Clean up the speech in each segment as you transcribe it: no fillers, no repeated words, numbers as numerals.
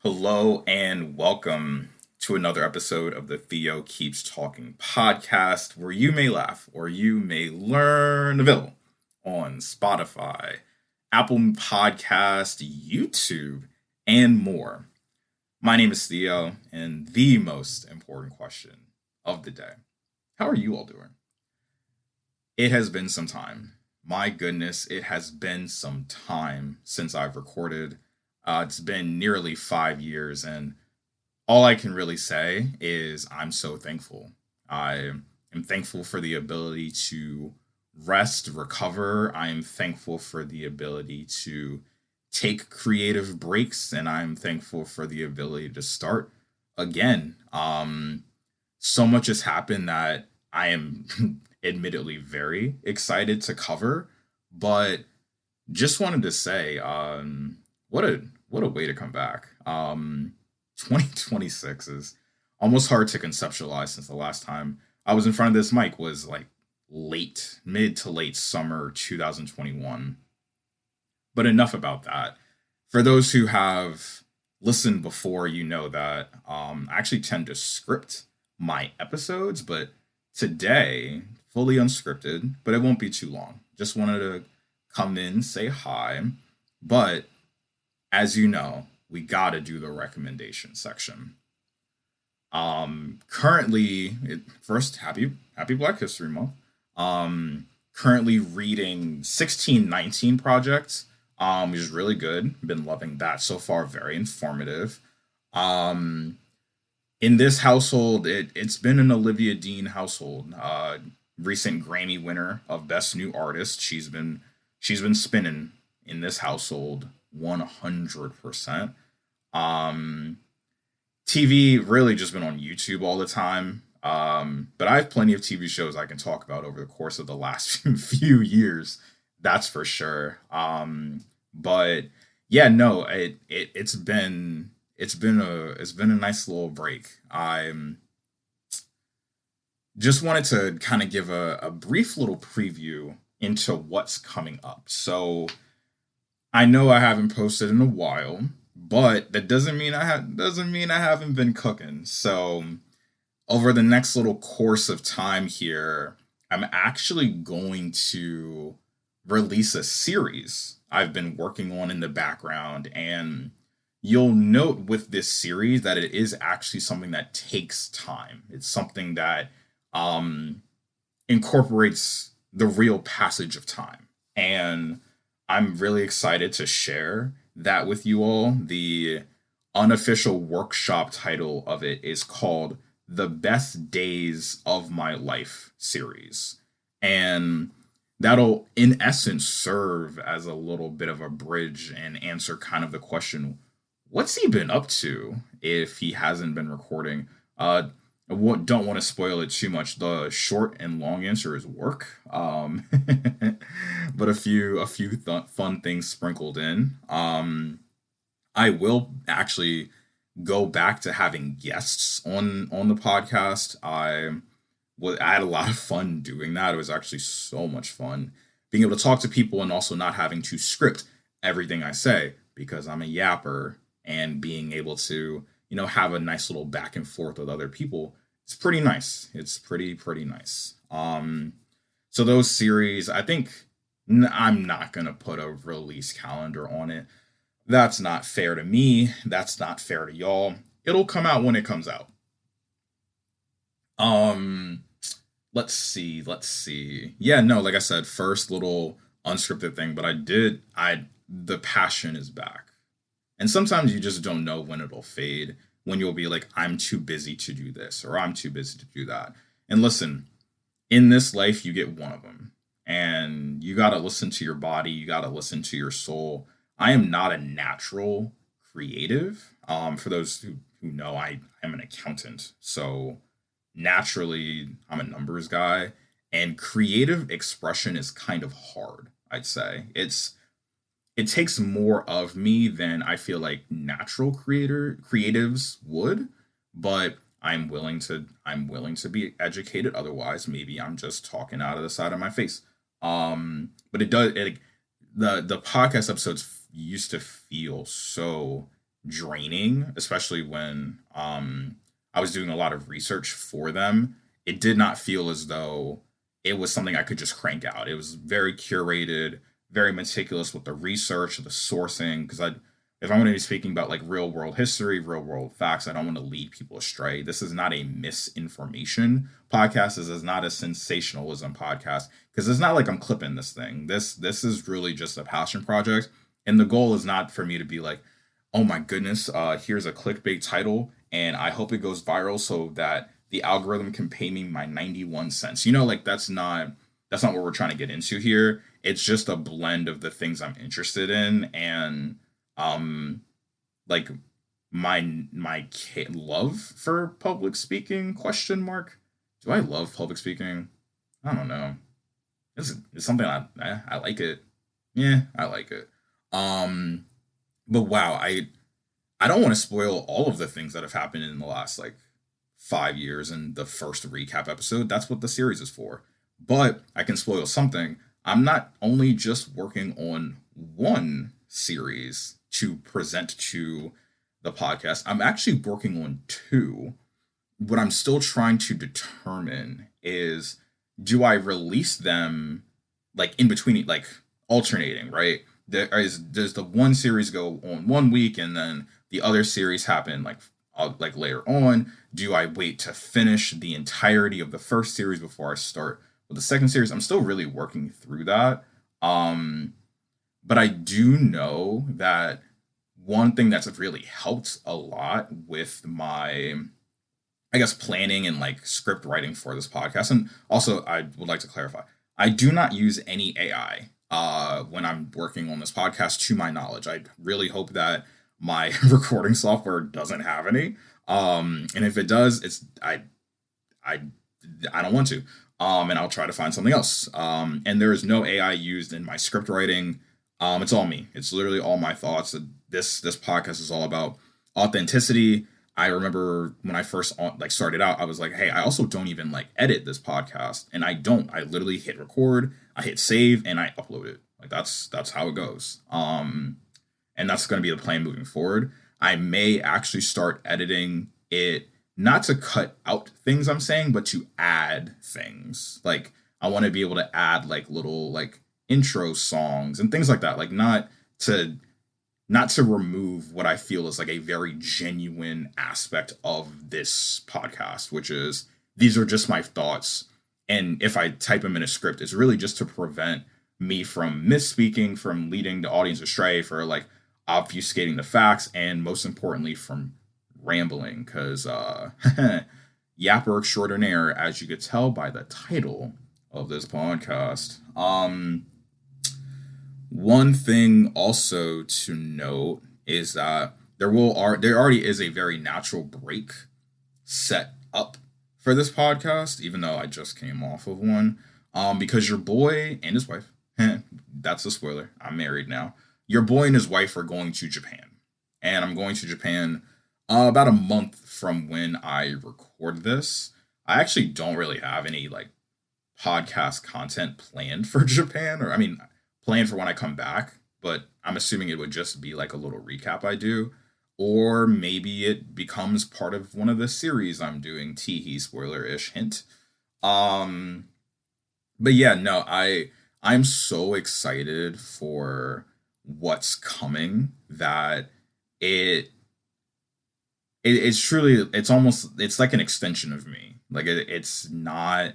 Hello and welcome to another episode of the Theo Keeps Talking podcast, where you may laugh or you may learn. Available on Spotify, Apple Podcast, YouTube, and more. My name is Theo, and the most important question of the day: how are you all doing? It has been some time. My goodness, it has been some time since I've recorded. It's been nearly 5 years, and all I can really say is I'm so thankful. I am thankful for the ability to rest, recover. I am thankful for the ability to take creative breaks, and I'm thankful for the ability to start again. So much has happened that I am admittedly very excited to cover, but just wanted to say, what a way to come back. 2026 is almost hard to conceptualize since the last time I was in front of this mic was like mid to late summer 2021. But enough about that. For those who have listened before, you know that I actually tend to script my episodes, but today, fully unscripted, but it won't be too long. Just wanted to come in, say hi. But as you know, we gotta do the recommendation section. First, happy Black History Month. Currently reading 1619 Project, which is really good. Been loving that so far. Very informative. Um, in this household, it's been an Olivia Dean household. Recent Grammy winner of Best New Artist. She's been spinning in this household 100%. Um, TV really just been on YouTube all the time. But I have plenty of TV shows I can talk about over the course of the last few years. That's for sure. But yeah, no, it's been a nice little break. I just wanted to kind of give a brief little preview into what's coming up. So I know I haven't posted in a while, but that doesn't mean I haven't been cooking. So over the next little course of time here, I'm actually going to release a series I've been working on in the background. And you'll note with this series that it is actually something that takes time. It's something that um, incorporates the real passage of time. And I'm really excited to share that with you all. The unofficial workshop title of it is called The Best Days of My Life series. And that'll, in essence, serve as a little bit of a bridge and answer kind of the question: what's he been up to if he hasn't been recording? Don't want to spoil it too much. The short and long answer is work. But a few fun things sprinkled in. I will actually go back to having guests on the podcast. I had a lot of fun doing that. It was actually so much fun being able to talk to people and also not having to script everything I say because I'm a yapper, and being able to have a nice little back and forth with other people. It's pretty nice. It's pretty nice. So those series, I think I'm not gonna put a release calendar on it. That's not fair to me. That's not fair to y'all. It'll come out when it comes out. Um, let's see. Yeah, no, like I said, first little unscripted thing, but I the passion is back. And sometimes you just don't know when it'll fade, when you'll be like, I'm too busy to do this or I'm too busy to do that. And listen, in this life, you get one of them. And you got to listen to your body, you got to listen to your soul. I am not a natural creative. For those who know, I am an accountant. So naturally, I'm a numbers guy. And creative expression is kind of hard, I'd say. It takes more of me than I feel like natural creatives would, but I'm willing to be educated. Otherwise, maybe I'm just talking out of the side of my face. But it does it the podcast episodes used to feel so draining, especially when I was doing a lot of research for them. It did not feel as though it was something I could just crank out. It was very curated, very meticulous with the research, the sourcing. Because if I'm going to be speaking about like real world history, real world facts, I don't want to lead people astray. This is not a misinformation podcast. This is not a sensationalism podcast because it's not like I'm clipping this thing. This is really just a passion project, and the goal is not for me to be like, oh my goodness, here's a clickbait title, and I hope it goes viral so that the algorithm can pay me my 91 cents. Like that's not what we're trying to get into here. It's just a blend of the things I'm interested in, and um like my love for public speaking, question mark. Do I love public speaking? I don't know. It's something I like it. Yeah, I like it. Um but wow, I don't want to spoil all of the things that have happened in the last like 5 years in the first recap episode. That's what the series is for. But I can spoil something. I'm not only just working on one series to present to the podcast, I'm actually working on two. What I'm still trying to determine is, do I release them like in between, like alternating, right? Does the one series go on one week and then the other series happen like later on? Do I wait to finish the entirety of the first series before I start with the second series? I'm still really working through that. Um, but I do know that one thing that's really helped a lot with my, I guess, planning and like script writing for this podcast. And also, I would like to clarify, I do not use any AI when I'm working on this podcast, to my knowledge. I really hope that my recording software doesn't have any. And if it does, I I don't want to. And I'll try to find something else. And there is no AI used in my script writing. It's all me. It's literally all my thoughts. This podcast is all about authenticity. I remember when I first like started out, I was like, hey, I also don't even like edit this podcast, and I don't. I literally hit record, I hit save, and I upload it. Like that's how it goes. And that's going to be the plan moving forward. I may actually start editing it, not to cut out things I'm saying, but to add things. Like I want to be able to add like little like intro songs and things like that. Like to not to remove what I feel is like a very genuine aspect of this podcast, which is these are just my thoughts. And if I type them in a script, it's really just to prevent me from misspeaking, from leading the audience astray, for like obfuscating the facts, and most importantly, from rambling. Because yapper extraordinaire, as you could tell by the title of this podcast. One thing also to note is that there already is a very natural break set up for this podcast, even though I just came off of one. Because your boy and his wife, that's a spoiler, I'm married now. Your boy and his wife are going to Japan. And I'm going to Japan about a month from when I record this. I actually don't really have any like podcast content planned for Japan, or I mean, planned for when I come back, but I'm assuming it would just be like a little recap I do. Or maybe it becomes part of one of the series I'm doing. Teehee spoiler ish hint. Um, but yeah, no, I'm so excited for what's coming that it it's truly, it's like an extension of me. Like it's not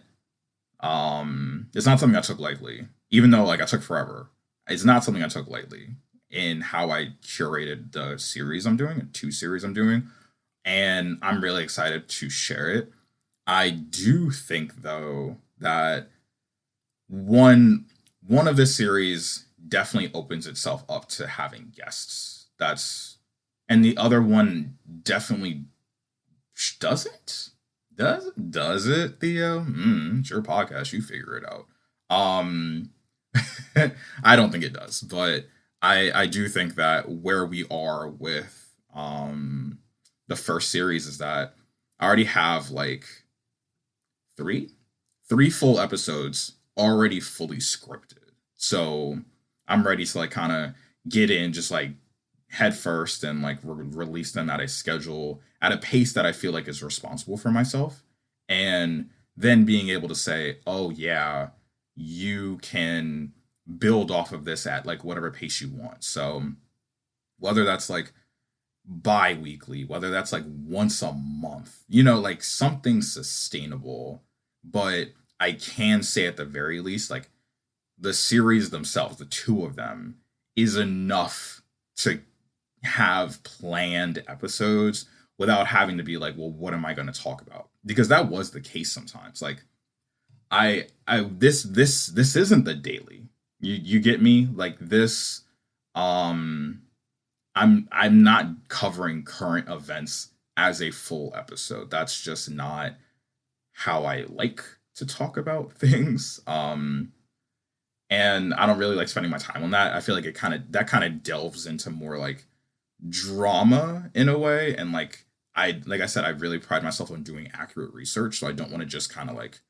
something I took lightly, even though like I took forever. It's not something I took lightly in how I curated the series I'm doing, two series I'm doing, and I'm really excited to share it. I do think though that one one of the series definitely opens itself up to having guests. That's And the other one definitely doesn't. Does it, Theo? It's your podcast. You figure it out. Um, I don't think it does, but I do think that where we are with the first series is that I already have like three three full episodes already fully scripted. So I'm ready to like kind of get in, just like head first and like release them at a schedule at a pace that I feel like is responsible for myself, and then being able to say, oh yeah, you can build off of this at like whatever pace you want. So whether that's like bi-weekly, whether that's like once a month, like something sustainable. But I can say at the very least, like the series themselves, the two of them, is enough to have planned episodes without having to be like, well, what am I going to talk about? Because that was the case sometimes. Like this isn't the daily. You get me? Like this, um, I'm not covering current events as a full episode. That's just not how I like to talk about things. And I don't really like spending my time on that. I feel like that kind of delves into more like drama in a way, and like I said, I really pride myself on doing accurate research, so I don't want to just kind of like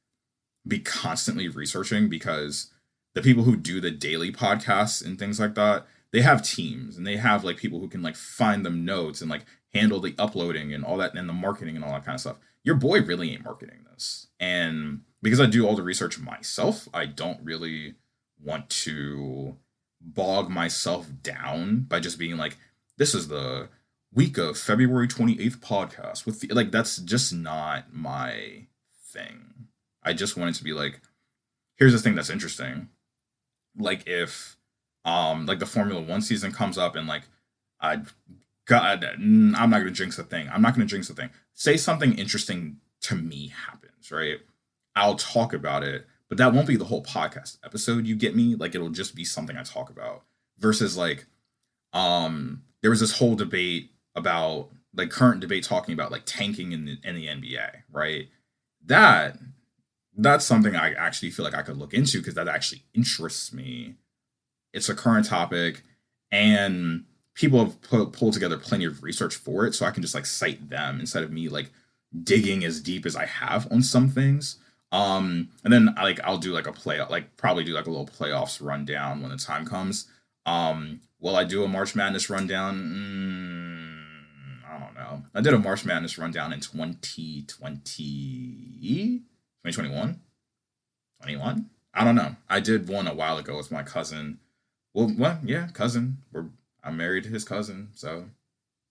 be constantly researching, because the people who do the daily podcasts and things like that, they have teams and they have like people who can like find them notes and like handle the uploading and all that and the marketing and all that kind of stuff. Your boy really ain't marketing this. And because I do all the research myself, I don't really want to bog myself down by just being like, this is the week of February 28th podcast with like, that's just not my thing. I just want it to be like, here's this thing that's interesting. Like if like the Formula One season comes up and like I God, I'm not gonna jinx the thing. I'm not gonna jinx the thing. Say something interesting to me happens, right? I'll talk about it, but that won't be the whole podcast episode. You get me? Like it'll just be something I talk about. Versus like, there was this whole debate about like current debate talking about like tanking in the NBA, right? That that's something I actually feel like I could look into because that actually interests me. It's a current topic, and people have pulled together plenty of research for it, so I can just like cite them instead of me like digging as deep as I have on some things. And then like I'll do like a play, like probably do like a little playoffs rundown when the time comes. Will I do a March Madness rundown? I don't know. I did a March Madness rundown in 2021. 21? I don't know. I did one a while ago with my cousin. Well, yeah, cousin. I'm married to his cousin, so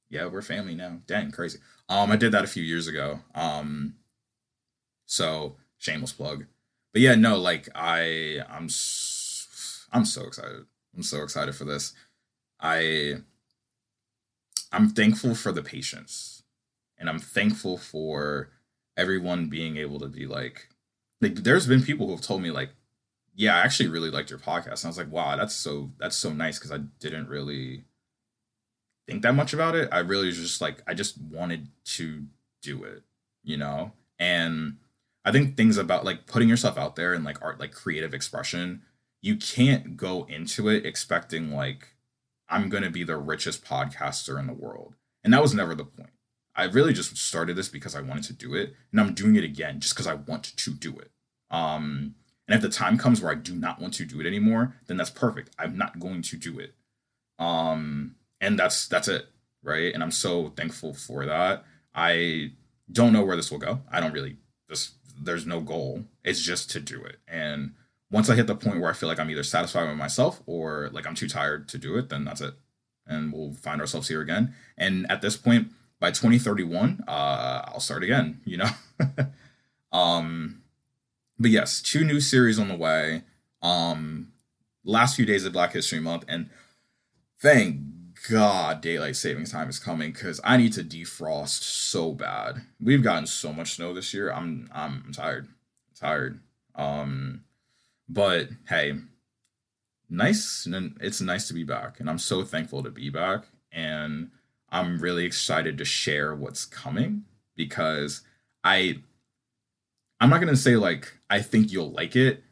yeah, we're family now. Dang, crazy. I did that a few years ago. So shameless plug. But yeah, no, like I'm so excited. I'm so excited for this. I I'm thankful for the patience, and I'm thankful for everyone being able to be like there's been people who have told me like, yeah, I actually really liked your podcast. And I was like, wow, that's so nice because I didn't really think that much about it. I really was just like I just wanted to do it, you know? And I think things about like putting yourself out there and like art like creative expression, you can't go into it expecting like I'm going to be the richest podcaster in the world. And that was never the point. I really just started this because I wanted to do it, and I'm doing it again just because I want to do it. And if the time comes where I do not want to do it anymore, then that's perfect. I'm not going to do it. And that's it, right? And I'm so thankful for that. I don't know where this will go. I don't really just there's no goal. It's just to do it. And once I hit the point where I feel like I'm either satisfied with myself or like I'm too tired to do it, then that's it. And we'll find ourselves here again. And at this point, by 2031, I'll start again, you know? um, but yes, two new series on the way. Um, last few days of Black History Month, and thank God daylight savings time is coming because I need to defrost so bad. We've gotten so much snow this year. I'm tired. Tired. Um, but hey, nice. It's nice to be back, and I'm so thankful to be back. And I'm really excited to share what's coming because I I'm not gonna say like I think you'll like it.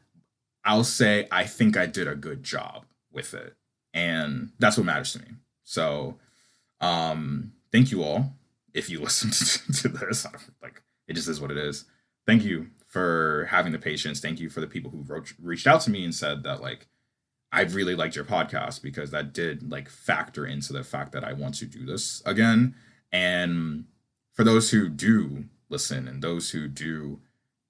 I'll say I think I did a good job with it, and that's what matters to me. So, thank you all if you listened to this. Like it just is what it is. Thank you for having the patience. Thank you for the people who reached out to me and said that like I really liked your podcast because that did like factor into the fact that I want to do this again. And for those who do listen and those who do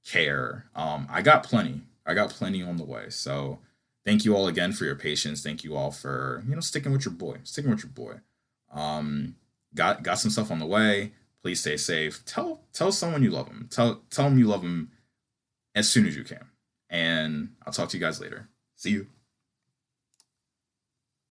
care, I got plenty. I got plenty on the way. So thank you all again for your patience. Thank you all for, sticking with your boy, sticking with your boy. Got some stuff on the way. Please stay safe. Tell someone you love them. Tell them you love them as soon as you can. And I'll talk to you guys later. See you.